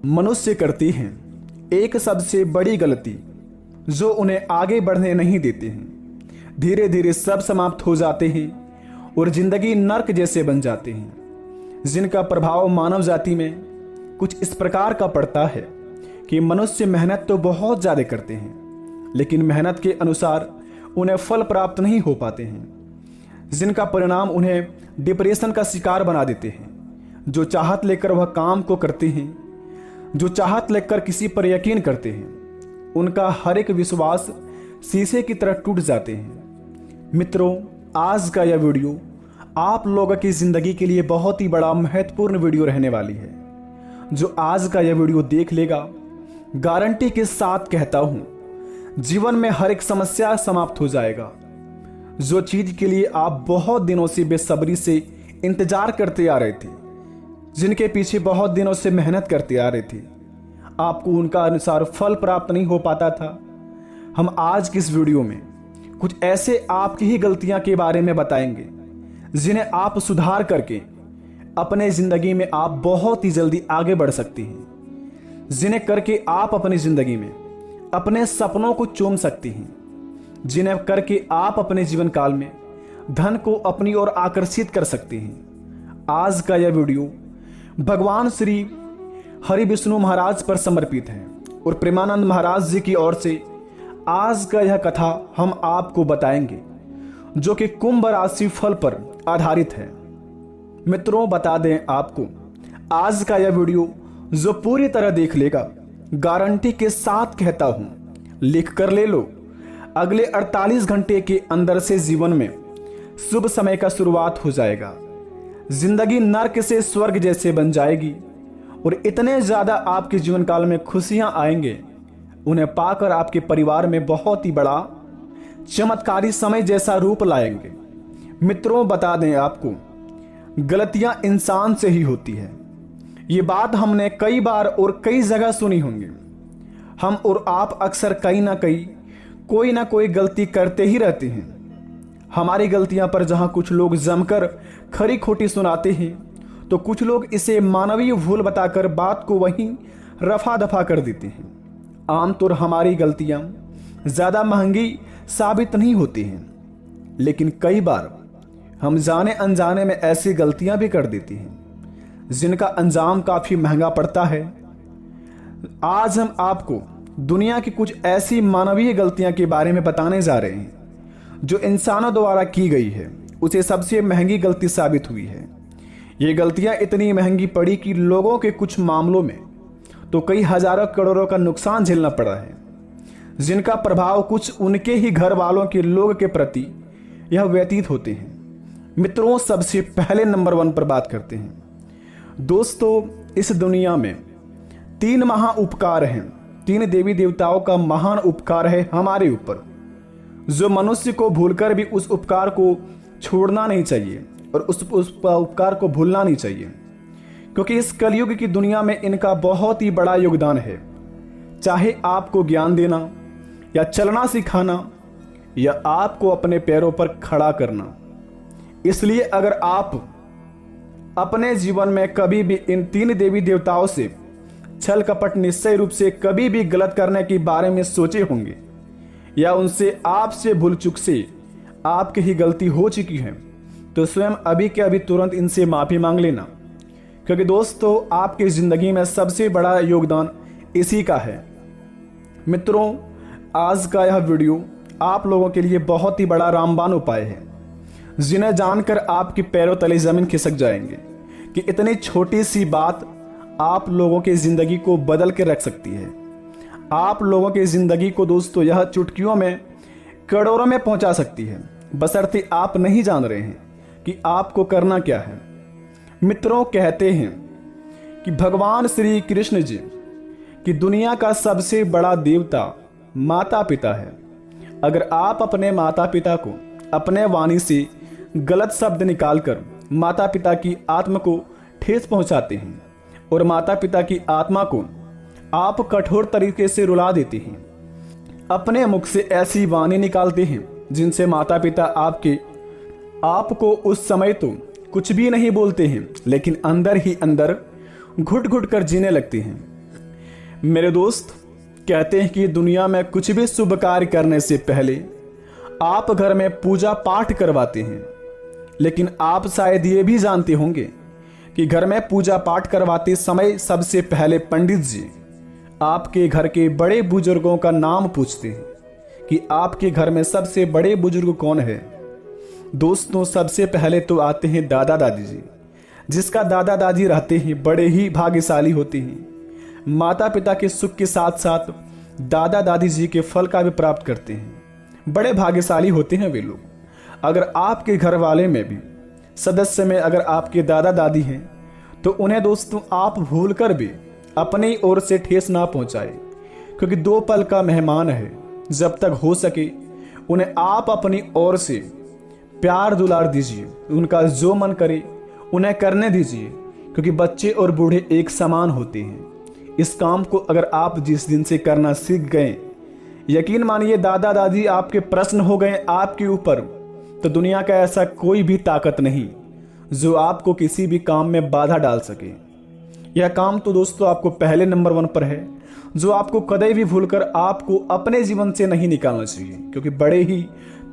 मनुष्य करती हैं एक सबसे बड़ी गलती जो उन्हें आगे बढ़ने नहीं देते हैं। धीरे धीरे सब समाप्त हो जाते हैं और जिंदगी नर्क जैसे बन जाते हैं, जिनका प्रभाव मानव जाति में कुछ इस प्रकार का पड़ता है कि मनुष्य मेहनत तो बहुत ज़्यादा करते हैं, लेकिन मेहनत के अनुसार उन्हें फल प्राप्त नहीं हो पाते हैं, जिनका परिणाम उन्हें डिप्रेशन का शिकार बना देते हैं। जो चाहत लेकर वह काम को करते हैं, जो चाहत लेकर किसी पर यकीन करते हैं, उनका हर एक विश्वास शीशे की तरह टूट जाते हैं। मित्रों, आज का यह वीडियो आप लोगों की ज़िंदगी के लिए बहुत ही बड़ा महत्वपूर्ण वीडियो रहने वाली है। जो आज का यह वीडियो देख लेगा, गारंटी के साथ कहता हूँ, जीवन में हर एक समस्या समाप्त हो जाएगा। जो चीज़ के लिए आप बहुत दिनों से बेसब्री से इंतजार करते आ रहे थे, जिनके पीछे बहुत दिनों से मेहनत करते आ रहे थे, आपको उनका अनुसार फल प्राप्त नहीं हो पाता था। हम आज की इस वीडियो में कुछ ऐसे आपकी ही गलतियां के बारे में बताएंगे जिन्हें आप सुधार करके अपने ज़िंदगी में आप बहुत ही जल्दी आगे बढ़ सकती हैं, जिन्हें करके आप अपनी ज़िंदगी में अपने सपनों को चूम सकती हैं, जिन्हें करके आप अपने जीवन काल में धन को अपनी ओर आकर्षित कर सकती हैं। आज का यह वीडियो भगवान श्री हरि विष्णु महाराज पर समर्पित है और प्रेमानंद महाराज जी की ओर से आज का यह कथा हम आपको बताएंगे, जो कि कुंभ राशि फल पर आधारित है। मित्रों, बता दें आपको, आज का यह वीडियो जो पूरी तरह देख लेगा, गारंटी के साथ कहता हूं, लिख कर ले लो, अगले 48 घंटे के अंदर से जीवन में शुभ समय का शुरुआत हो जाएगा। जिंदगी नर्क से स्वर्ग जैसे बन जाएगी और इतने ज्यादा आपके जीवन काल में खुशियां आएंगे, उन्हें पाकर आपके परिवार में बहुत ही बड़ा चमत्कारी समय जैसा रूप लाएंगे। मित्रों, बता दें आपको, गलतियां इंसान से ही होती है। ये बात हमने कई बार और कई जगह सुनी होंगी। हम और आप अक्सर कहीं ना कहीं कोई ना कोई गलती करते ही रहते हैं। हमारी गलतियां पर जहां कुछ लोग जमकर खरी खोटी सुनाते हैं, तो कुछ लोग इसे मानवीय भूल बताकर बात को वहीं रफा दफा कर देते हैं। आमतौर हमारी गलतियां ज़्यादा महंगी साबित नहीं होती हैं, लेकिन कई बार हम जाने अनजाने में ऐसी गलतियां भी कर देती हैं जिनका अंजाम काफ़ी महंगा पड़ता है। आज हम आपको दुनिया की कुछ ऐसी मानवीय गलतियां के बारे में बताने जा रहे हैं जो इंसानों द्वारा की गई है, उसे सबसे महंगी गलती साबित हुई है। ये गलतियां इतनी महंगी पड़ी कि लोगों के कुछ मामलों में तो कई हजारों करोड़ों का नुकसान झेलना पड़ा है, जिनका प्रभाव कुछ उनके ही घर वालों के लोग के प्रति यह व्यतीत होते हैं। मित्रों, सबसे पहले नंबर 1 पर बात करते हैं। दोस्तों, इस दुनिया में 3 महा उपकार हैं। 3 देवी देवताओं का महान उपकार है हमारे ऊपर, जो मनुष्य को भूलकर भी उस उपकार को छोड़ना नहीं चाहिए और उस उपकार को भूलना नहीं चाहिए, क्योंकि इस कलयुग की दुनिया में इनका बहुत ही बड़ा योगदान है। चाहे आपको ज्ञान देना या चलना सिखाना या आपको अपने पैरों पर खड़ा करना। इसलिए अगर आप अपने जीवन में कभी भी इन 3 देवी देवताओं से छल कपट निश्चय रूप से कभी भी गलत करने के बारे में सोचे होंगे, या उनसे आपसे भूल चूक से आपकी ही गलती हो चुकी है, तो स्वयं अभी के अभी तुरंत इनसे माफ़ी मांग लेना, क्योंकि दोस्तों आपकी ज़िंदगी में सबसे बड़ा योगदान इसी का है। मित्रों, आज का यह वीडियो आप लोगों के लिए बहुत ही बड़ा रामबाण उपाय है, जिन्हें जानकर आपके पैरों तले ज़मीन खिसक जाएंगे कि इतनी छोटी सी बात आप लोगों की ज़िंदगी को बदल के रख सकती है। आप लोगों की ज़िंदगी को दोस्तों यह चुटकियों में करोड़ों में पहुंचा सकती है, बशर्ते आप नहीं जान रहे हैं कि आपको करना क्या है। मित्रों, कहते हैं कि भगवान श्री कृष्ण जी कि दुनिया का सबसे बड़ा देवता माता पिता है। अगर आप अपने माता पिता को अपने वाणी से गलत शब्द निकालकर माता पिता की आत्मा को ठेस पहुंचाते हैं और माता पिता की आत्मा को आप कठोर तरीके से रुला देते हैं, अपने मुख से ऐसी वाणी निकालते हैं जिनसे माता पिता आपको उस समय तो कुछ भी नहीं बोलते हैं, लेकिन अंदर ही अंदर घुट घुट कर जीने लगते हैं। मेरे दोस्त, कहते हैं कि दुनिया में कुछ भी शुभ कार्य करने से पहले आप घर में पूजा पाठ करवाते हैं। लेकिन आप शायद ये भी जानते होंगे कि घर में पूजा पाठ करवाते समय सबसे पहले पंडित जी आपके घर के बड़े बुजुर्गों का नाम पूछते हैं कि आपके घर में सबसे बड़े बुजुर्ग कौन है। दोस्तों, सबसे पहले तो आते हैं दादा दादी जी। जिसका दादा दादी रहते हैं बड़े ही भाग्यशाली होते हैं। माता पिता के सुख के साथ साथ दादा दादी जी के फल का भी प्राप्त करते हैं। बड़े भाग्यशाली होते हैं वे लोग। अगर आपके घर वाले में भी सदस्य में अगर आपके दादा दादी हैं तो उन्हें दोस्तों आप भूल कर भी अपनी ओर से ठेस ना पहुंचाए, क्योंकि 2 पल का मेहमान है। जब तक हो सके उन्हें आप अपनी ओर से प्यार दुलार दीजिए, उनका जो मन करे उन्हें करने दीजिए, क्योंकि बच्चे और बूढ़े एक समान होते हैं। इस काम को अगर आप जिस दिन से करना सीख गए, यकीन मानिए दादा दादी आपके प्रश्न हो गए आपके ऊपर, तो दुनिया का ऐसा कोई भी ताकत नहीं जो आपको किसी भी काम में बाधा डाल सके। यह काम तो दोस्तों आपको पहले नंबर 1 पर है, जो आपको कदे भी भूलकर आपको अपने जीवन से नहीं निकालना चाहिए, क्योंकि बड़े ही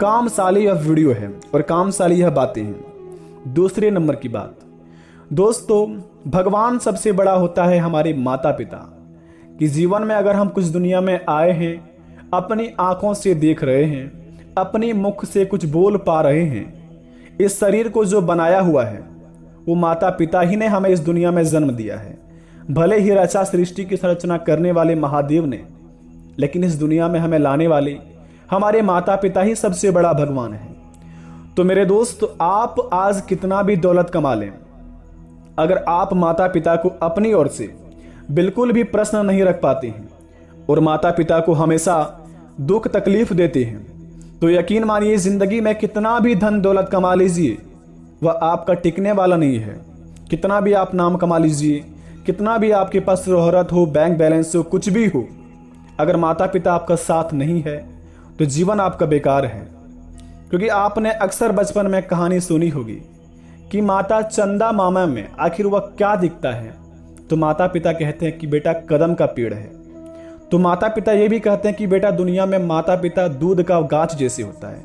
कामशाली यह वीडियो है और कामशाली यह बातें हैं। दूसरे नंबर की बात, दोस्तों भगवान सबसे बड़ा होता है हमारे माता पिता। कि जीवन में अगर हम कुछ दुनिया में आए हैं, अपनी आंखों से देख रहे हैं, अपनी मुख से कुछ बोल पा रहे हैं, इस शरीर को जो बनाया हुआ है वो माता पिता ही ने हमें इस दुनिया में जन्म दिया है। भले ही रचा सृष्टि की संरचना करने वाले महादेव ने, लेकिन इस दुनिया में हमें लाने वाले हमारे माता पिता ही सबसे बड़ा भगवान है। तो मेरे दोस्त, आप आज कितना भी दौलत कमा लें, अगर आप माता पिता को अपनी ओर से बिल्कुल भी प्रश्न नहीं रख पाते हैं और माता पिता को हमेशा दुख तकलीफ देते हैं, तो यकीन मानिए जिंदगी में कितना भी धन दौलत कमा लीजिए वह आपका टिकने वाला नहीं है। कितना भी आप नाम कमा लीजिए, कितना भी आपके पास शोहरत हो, बैंक बैलेंस हो, कुछ भी हो, अगर माता पिता आपका साथ नहीं है तो जीवन आपका बेकार है। क्योंकि आपने अक्सर बचपन में कहानी सुनी होगी कि माता चंदा मामा में आखिर वह क्या दिखता है, तो माता पिता कहते हैं कि बेटा कदम का पेड़ है। तो माता पिता ये भी कहते हैं कि बेटा दुनिया में माता पिता दूध का गाछ जैसे होता है,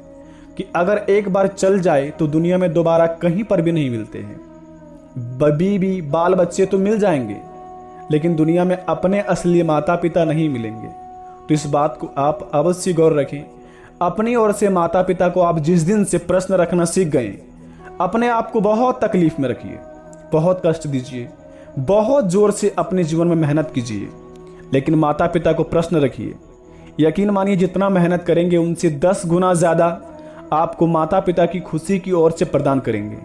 कि अगर एक बार चल जाए तो दुनिया में दोबारा कहीं पर भी नहीं मिलते हैं। बीबी बाल बच्चे तो मिल जाएंगे, लेकिन दुनिया में अपने असली माता पिता नहीं मिलेंगे। तो इस बात को आप अवश्य गौर रखें। अपनी ओर से माता पिता को आप जिस दिन से प्रश्न रखना सीख गए, अपने आप को बहुत तकलीफ में रखिए, बहुत कष्ट दीजिए, बहुत जोर से अपने जीवन में मेहनत कीजिए, लेकिन माता पिता को प्रश्न रखिए। यकीन मानिए जितना मेहनत करेंगे उनसे 10 गुना ज़्यादा आपको माता पिता की खुशी की ओर से प्रदान करेंगे।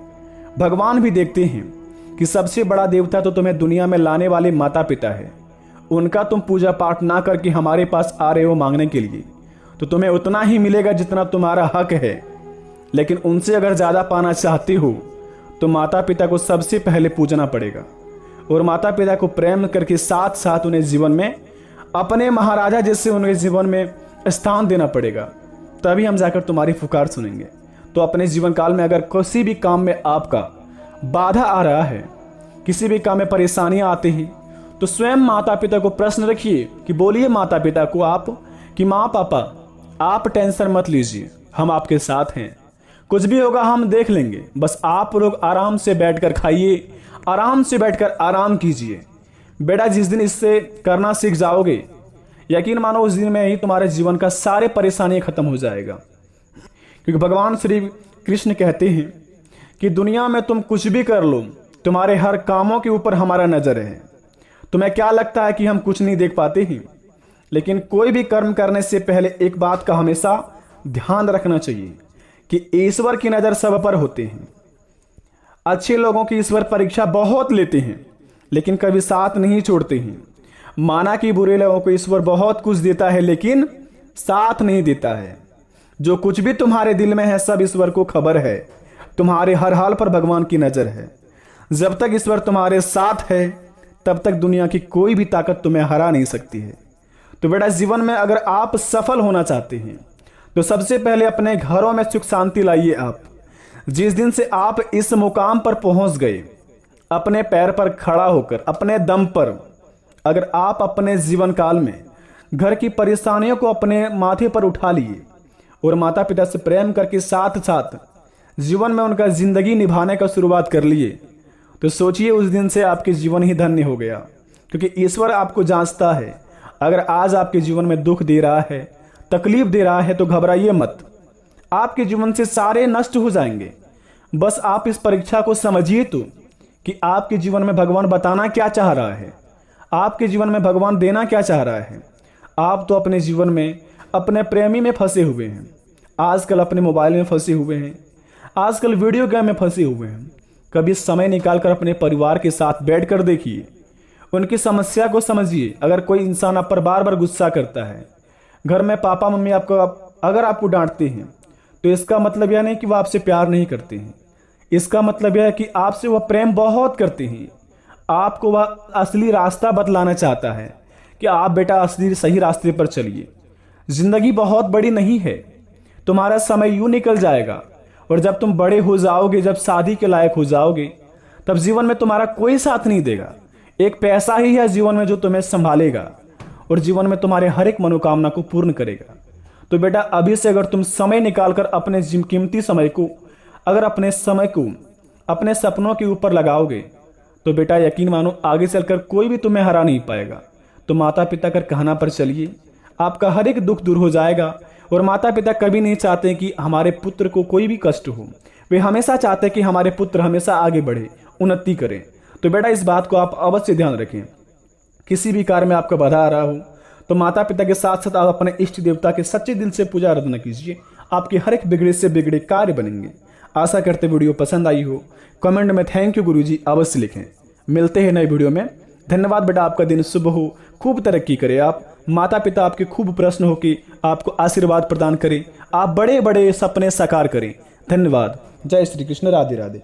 भगवान भी देखते हैं कि सबसे बड़ा देवता तो तुम्हें दुनिया में लाने वाले माता पिता है। उनका तुम पूजा पाठ ना करके हमारे पास आ रहे हो मांगने के लिए, तो तुम्हें उतना ही मिलेगा जितना तुम्हारा हक है। लेकिन उनसे अगर ज़्यादा पाना चाहते हो तो माता पिता को सबसे पहले पूजना पड़ेगा, और माता पिता को प्रेम करके साथ साथ उन्हें जीवन में अपने महाराजा जैसे उनके जीवन में स्थान देना पड़ेगा, तभी हम जाकर तुम्हारी पुकार सुनेंगे। तो अपने जीवन काल में अगर किसी भी काम में आपका बाधा आ रहा है, किसी भी काम में परेशानियां आती हैं, तो स्वयं माता पिता को प्रश्न रखिए कि बोलिए माता पिता को आप कि माँ पापा आप टेंशन मत लीजिए, हम आपके साथ हैं, कुछ भी होगा हम देख लेंगे, बस आप लोग आराम से बैठकर खाइए, आराम से बैठकर आराम कीजिए। बेटा जिस दिन इससे करना सीख जाओगे, यकीन मानो उस दिन में ही तुम्हारे जीवन का सारे परेशानी खत्म हो जाएगा। क्योंकि भगवान श्री कृष्ण कहते हैं कि दुनिया में तुम कुछ भी कर लो, तुम्हारे हर कामों के ऊपर हमारा नजर है। तुम्हें क्या लगता है कि हम कुछ नहीं देख पाते हैं? लेकिन कोई भी कर्म करने से पहले एक बात का हमेशा ध्यान रखना चाहिए कि ईश्वर की नज़र सब पर होते हैं। अच्छे लोगों की ईश्वर परीक्षा बहुत लेते हैं, लेकिन कभी साथ नहीं छोड़ते हैं। माना कि बुरे लोगों को ईश्वर बहुत कुछ देता है, लेकिन साथ नहीं देता है। जो कुछ भी तुम्हारे दिल में है सब ईश्वर को खबर है। तुम्हारे हर हाल पर भगवान की नज़र है। जब तक ईश्वर तुम्हारे साथ है तब तक दुनिया की कोई भी ताकत तुम्हें हरा नहीं सकती है। तो बेटा जीवन में अगर आप सफल होना चाहते हैं तो सबसे पहले अपने घरों में सुख शांति लाइए। आप जिस दिन से आप इस मुकाम पर पहुंच गए, अपने पैर पर खड़ा होकर अपने दम पर अगर आप अपने जीवन काल में घर की परेशानियों को अपने माथे पर उठा लिए और माता पिता से प्रेम करके साथ साथ जीवन में उनका जिंदगी निभाने का शुरुआत कर लिए, तो सोचिए उस दिन से आपके जीवन ही धन्य हो गया। क्योंकि ईश्वर आपको जांचता है। अगर आज आपके जीवन में दुख दे रहा है, तकलीफ दे रहा है, तो घबराइए मत। आपके जीवन से सारे नष्ट हो जाएंगे। बस आप इस परीक्षा को समझिए तो कि आपके जीवन में भगवान बताना क्या चाह रहा है, आपके जीवन में भगवान देना क्या चाह रहा है। आप तो अपने जीवन में अपने प्रेमी में फंसे हुए हैं, आजकल अपने मोबाइल में फंसे हुए हैं, आजकल वीडियो गेम में फंसे हुए हैं। कभी समय निकालकर अपने परिवार के साथ बैठकर देखिए, उनकी समस्या को समझिए। अगर कोई इंसान आप पर बार बार गुस्सा करता है, घर में पापा मम्मी अगर आपको डांटते हैं, तो इसका मतलब यह नहीं कि वह आपसे प्यार नहीं करते हैं। इसका मतलब यह है कि आपसे वह प्रेम बहुत करते हैं। आपको वह असली रास्ता बतलाना चाहता है कि आप बेटा असली सही रास्ते पर चलिए। जिंदगी बहुत बड़ी नहीं है, तुम्हारा समय यूं निकल जाएगा। और जब तुम बड़े हो जाओगे, जब शादी के लायक हो जाओगे, तब जीवन में तुम्हारा कोई साथ नहीं देगा। एक पैसा ही है जीवन में जो तुम्हें संभालेगा और जीवन में तुम्हारे हर एक मनोकामना को पूर्ण करेगा। तो बेटा अभी से अगर तुम समय निकालकर अपने कीमती समय को, अगर अपने समय को अपने सपनों के ऊपर लगाओगे, तो बेटा यकीन मानो आगे चलकर कोई भी तुम्हें हरा नहीं पाएगा। तो माता पिता कर कहना पर चलिए, आपका हर एक दुख दूर हो जाएगा। और माता पिता कभी नहीं चाहते कि हमारे पुत्र को कोई भी कष्ट हो। वे हमेशा चाहते कि हमारे पुत्र हमेशा आगे बढ़े, उन्नति करें। तो बेटा इस बात को आप अवश्य ध्यान रखें। किसी भी कार्य में आपका बाधा आ रहा हो, तो माता पिता के साथ साथ आप अपने इष्ट देवता के सच्चे दिल से पूजा आराधना कीजिए। आपके हर एक बिगड़े से बिगड़े कार्य बनेंगे। आशा करते वीडियो पसंद आई हो। कमेंट में थैंक यू गुरुजी अवश्य लिखें। मिलते हैं नए वीडियो में। धन्यवाद बेटा, आपका दिन शुभ हो, खूब तरक्की करें आप। माता पिता आपके खूब प्रसन्न हो कि आपको आशीर्वाद प्रदान करें, आप बड़े बड़े सपने साकार करें। धन्यवाद। जय श्री कृष्ण। राधे राधे।